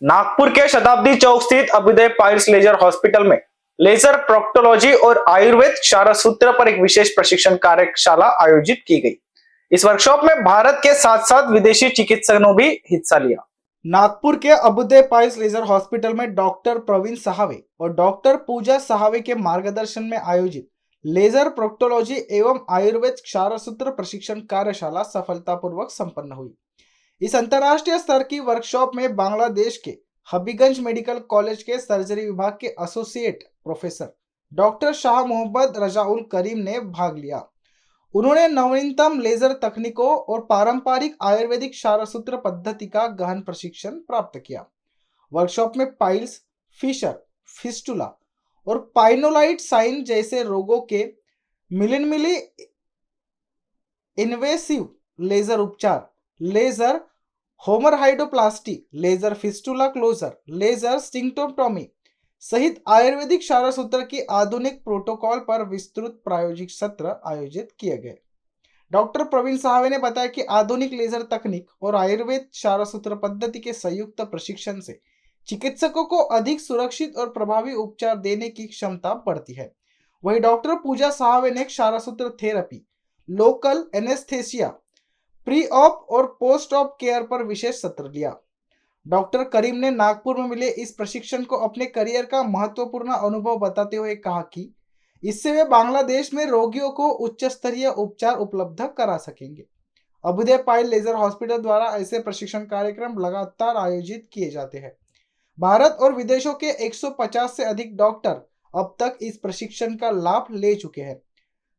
नागपुर के शताब्दी चौक स्थित अभ्युदय पाइल्स लेजर हॉस्पिटल में लेजर प्रोक्टोलॉजी और आयुर्वेद क्षार सूत्र पर एक विशेष प्रशिक्षण कार्यशाला आयोजित की गई। इस वर्कशॉप में भारत के साथ साथ विदेशी चिकित्सकों ने भी हिस्सा लिया। नागपुर के अभ्युदय पाइल्स लेजर हॉस्पिटल में डॉक्टर प्रवीण साहवे और डॉक्टर पूजा साहवे के मार्गदर्शन में आयोजित लेजर प्रोक्टोलॉजी एवं आयुर्वेद क्षार सूत्र प्रशिक्षण कार्यशाला सफलतापूर्वक संपन्न हुई। इस अंतर्राष्ट्रीय स्तर की वर्कशॉप में बांग्लादेश के हबीगंज मेडिकल कॉलेज के सर्जरी विभाग के associate professor doctor Shah Mohammad Rezaul Karim ने भाग लिया। उन्होंने नवीनतम लेजर तकनीकों और पारंपरिक आयुर्वेदिक क्षारसूत्र पद्धति का गहन प्रशिक्षण प्राप्त किया। वर्कशॉप में पाइल्स, फिशर, फिस्टुला और पाइनोलाइट साइन जैसे रोगों के मिलिनमिली इन्वेसिव लेजर उपचार, laser hemorrhoidoplasty, laser fistula closure, laser sphincterotomy सहित आयुर्वेदिक क्षारसूत्र की आधुनिक प्रोटोकॉल पर विस्तृत प्रायोगिक सत्र आयोजित किए गए। डॉक्टर प्रवीण साहवे ने बताया कि आधुनिक लेजर तकनीक और आयुर्वेद क्षारसूत्र पद्धति के संयुक्त प्रशिक्षण से चिकित्सकों को अधिक सुरक्षित और प्रभावी उपचार देने की क्षमता बढ़ती है। वहीं डॉक्टर पूजा साहवे ने ksharsutra therapy, local anaesthesia, pre op और पोस्ट ऑप केयर पर विशेष सत्र लिया। डॉक्टर करीम ने नागपुर में मिले इस प्रशिक्षण को अपने करियर का महत्वपूर्ण अनुभव बताते हुए कहा कि इससे वे बांग्लादेश में रोगियों को उच्च स्तरीय उपचार उपलब्ध करा सकेंगे। अभ्युदय पाइल लेजर हॉस्पिटल द्वारा ऐसे प्रशिक्षण कार्यक्रम लगातार आयोजित किए जाते हैं। भारत और विदेशों के 150 से अधिक डॉक्टर अब तक इस प्रशिक्षण का लाभ ले चुके हैं।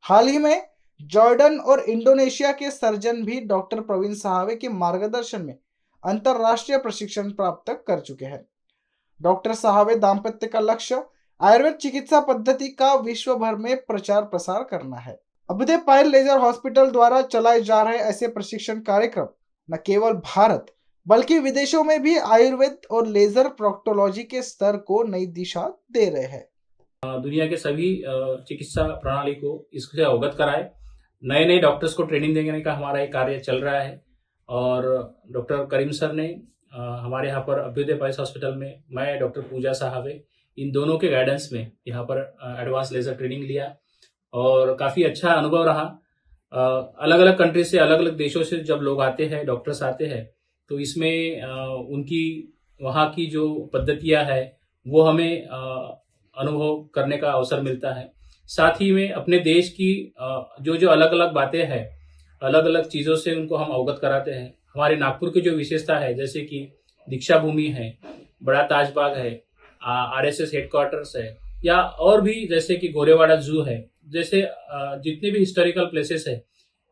हाल ही में जॉर्डन और इंडोनेशिया के सर्जन भी डॉक्टर प्रवीण साहवे के मार्गदर्शन में अंतरराष्ट्रीय प्रशिक्षण प्राप्त कर चुके हैं। डॉक्टर साहवे दाम्पत्य का लक्ष्य आयुर्वेद चिकित्सा पद्धति का विश्व भर में प्रचार प्रसार करना है। अभ्युदय पाइल लेजर हॉस्पिटल द्वारा चलाए जा रहे ऐसे प्रशिक्षण कार्यक्रम न केवल भारत बल्कि विदेशों में भी आयुर्वेद और लेजर प्रोक्टोलॉजी के स्तर को नई दिशा दे रहे हैं। दुनिया के सभी चिकित्सा प्रणाली को इससे अवगत कराए। नए नए डॉक्टर्स को ट्रेनिंग देने का हमारा एक कार्य चल रहा है और डॉक्टर करीम सर ने हमारे यहाँ पर अभ्युदय पाइल्स हॉस्पिटल में मैं डॉक्टर पूजा साहवे इन दोनों के गाइडेंस में यहाँ पर एडवांस लेजर ट्रेनिंग लिया और काफ़ी अच्छा अनुभव रहा। अलग अलग कंट्री से, अलग अलग देशों से जब लोग आते हैं, डॉक्टर्स आते हैं, तो इसमें उनकी वहाँ की जो पद्धतियाँ है वो हमें अनुभव करने का अवसर मिलता है। साथ ही में अपने देश की जो अलग अलग बातें हैं, अलग अलग चीज़ों से उनको हम अवगत कराते हैं। हमारे नागपुर की जो विशेषता है, जैसे कि दीक्षा भूमि है, बड़ा ताजबाग है, आरएसएस हेडक्वार्टर्स है, या और भी जैसे कि गोरेवाड़ा जू है, जैसे जितने भी हिस्टोरिकल प्लेसेस है,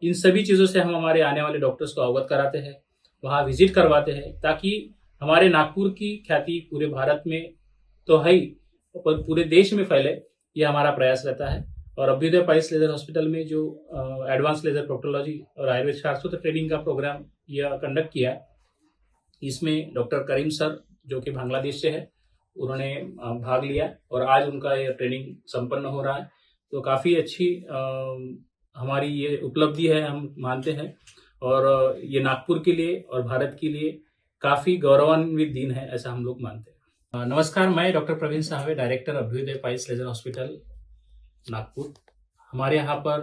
इन सभी चीज़ों से हम हमारे आने वाले डॉक्टर्स को अवगत कराते हैं, वहाँ विजिट करवाते हैं, ताकि हमारे नागपुर की ख्याति पूरे भारत में तो है ही, पूरे देश में फैले, ये हमारा प्रयास रहता है। और अभ्युदय पाइल्स लेजर हॉस्पिटल में जो एडवांस लेजर प्रोक्टोलॉजी और आयुर्वेद क्षारसूत्र ट्रेनिंग का प्रोग्राम यह कंडक्ट किया, इसमें डॉक्टर करीम सर जो कि बांग्लादेश से है, उन्होंने भाग लिया और आज उनका ये ट्रेनिंग संपन्न हो रहा है। तो काफ़ी अच्छी हमारी ये उपलब्धि है, हम मानते हैं, और ये नागपुर के लिए और भारत के लिए काफ़ी गौरवान्वित दिन है, ऐसा हम लोग मानते हैं। नमस्कार, मैं doctor Praveen Sahawe, director Abhyudaya piles laser hospital Nagpur. हमारे यहाँ पर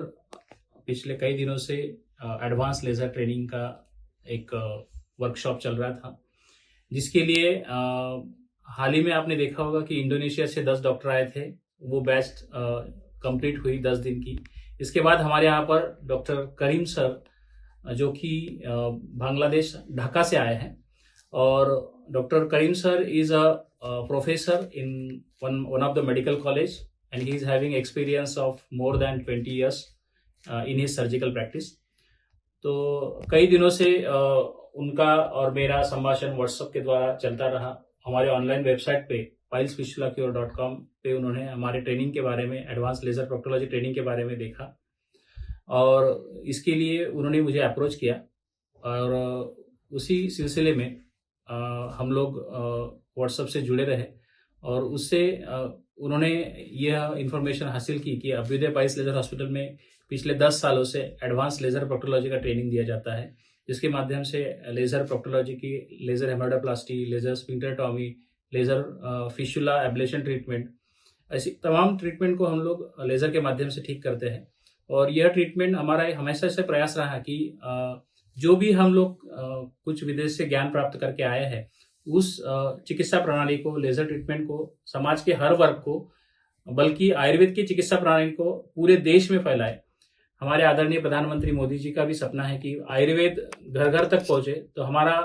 पिछले कई दिनों से एडवांस लेजर ट्रेनिंग का एक वर्कशॉप चल रहा था, जिसके लिए हाल ही में आपने देखा होगा कि इंडोनेशिया से 10 डॉक्टर आए थे। वो बैच कंप्लीट हुई 10 दिन की। इसके बाद हमारे यहाँ पर डॉक्टर करीम सर जो कि बांग्लादेश ढाका से आए हैं, और doctor Karim sir is a professor in one of the medical college and he is having experience of more than 20 years in his surgical practice. तो कई दिनों से उनका और मेरा संभाषण व्हाट्सएप के द्वारा चलता रहा। हमारे ऑनलाइन वेबसाइट पे pilesfistulacure.com पे उन्होंने हमारे ट्रेनिंग के बारे में, एडवांस लेजर प्रोक्टोलॉजी ट्रेनिंग के बारे में देखा और इसके लिए उन्होंने मुझे अप्रोच किया, और उसी सिलसिले में हम लोग व्हाट्सएप से जुड़े रहे, और उससे उन्होंने यह इंफॉर्मेशन हासिल की कि अभ्युदय पाइल्स लेजर हॉस्पिटल में पिछले 10 सालों से एडवांस लेजर प्रोक्टोलॉजी का ट्रेनिंग दिया जाता है, जिसके माध्यम से लेज़र प्रोक्टोलॉजी की, laser hemorrhoidoplasty, laser sphincterectomy, laser fistula ablation treatment, ऐसी तमाम ट्रीटमेंट को हम लोग लेज़र के माध्यम से ठीक करते हैं। और यह ट्रीटमेंट हमारा हमेशा से प्रयास रहा कि जो भी हम लोग कुछ विदेश से ज्ञान प्राप्त करके आए हैं, उस चिकित्सा प्रणाली को, लेज़र ट्रीटमेंट को समाज के हर वर्ग को, बल्कि आयुर्वेद की चिकित्सा प्रणाली को पूरे देश में फैलाए। हमारे आदरणीय प्रधानमंत्री मोदी जी का भी सपना है कि आयुर्वेद घर घर तक पहुंचे, तो हमारा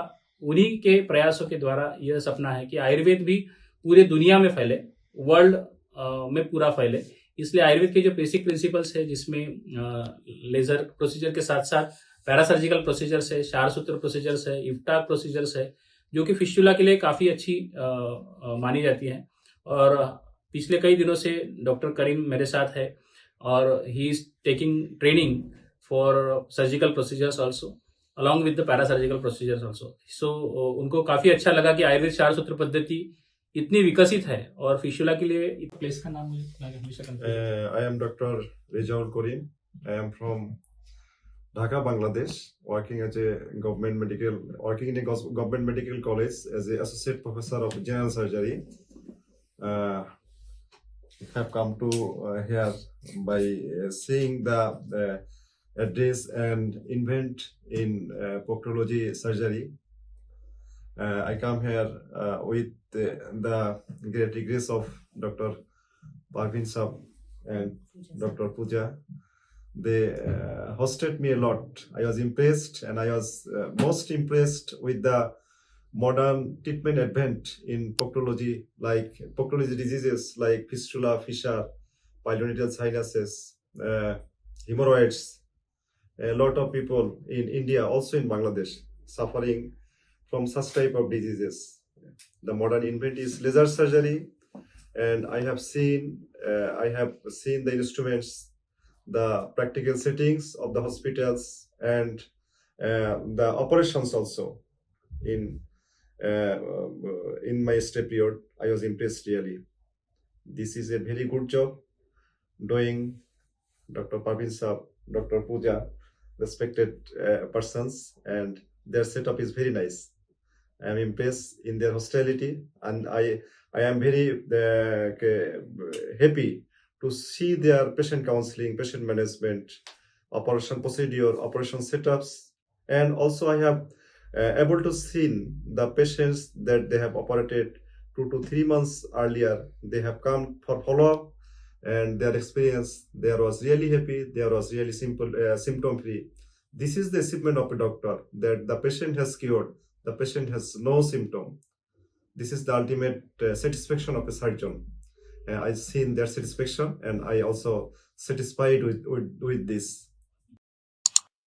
उन्हीं के प्रयासों के द्वारा यह सपना है कि आयुर्वेद भी पूरे दुनिया में फैले, वर्ल्ड में पूरा फैले। इसलिए आयुर्वेद के जो बेसिक प्रिंसिपल्स है, जिसमें लेजर प्रोसीजर के साथ साथ पैरासर्जिकल प्रोसीजर्स है, शार सूत्र प्रोसीजर्स है, इफ्टाक प्रोसीजर्स है, जो कि फिस्टुला के लिए काफ़ी अच्छी मानी जाती है। और पिछले कई दिनों से डॉक्टर करीम मेरे साथ है और he is taking training for surgical procedures also along with the parasurgical procedures also. So उनको काफ़ी अच्छा लगा कि आयुर्वेद शार सूत्र पद्धति इतनी विकसित है और फिशुला के लिए प्लेस का नाम मुझे हमेशा I am Dr. Rejaul Karim. I am from Dhaka, Bangladesh, working in a government medical college as an associate professor of general surgery. Have come to here by seeing the address and invent in proctology surgery. I come here with the great grace of Dr. Parveen Saab and Dr. Pooja. They hosted me a lot. I was impressed, and I was most impressed with the modern treatment advent in proctology, like proctology diseases like fistula, fissure, pilonidal sinuses, hemorrhoids. A lot of people in India, also in Bangladesh, suffering from such type of diseases. The modern invent is laser surgery, and I have seen the instruments, the practical settings of the hospitals, and the operations also. In my stay period, I was impressed really. This is a very good job doing Dr. Parveen Saab, Dr. Pooja, respected persons, and their setup is very nice. I am impressed in their hospitality, and I am very happy to see their patient counseling, patient management, operation procedure, operation setups, and also I have able to see the patients that they have operated 2 to 3 months earlier. They have come for follow-up, and their experience there was really happy. There was really simple, symptom-free. This is the achievement of a doctor, that the patient has cured. The patient has no symptom. This is the ultimate satisfaction of a surgeon. I've seen their satisfaction, and I also satisfied with this.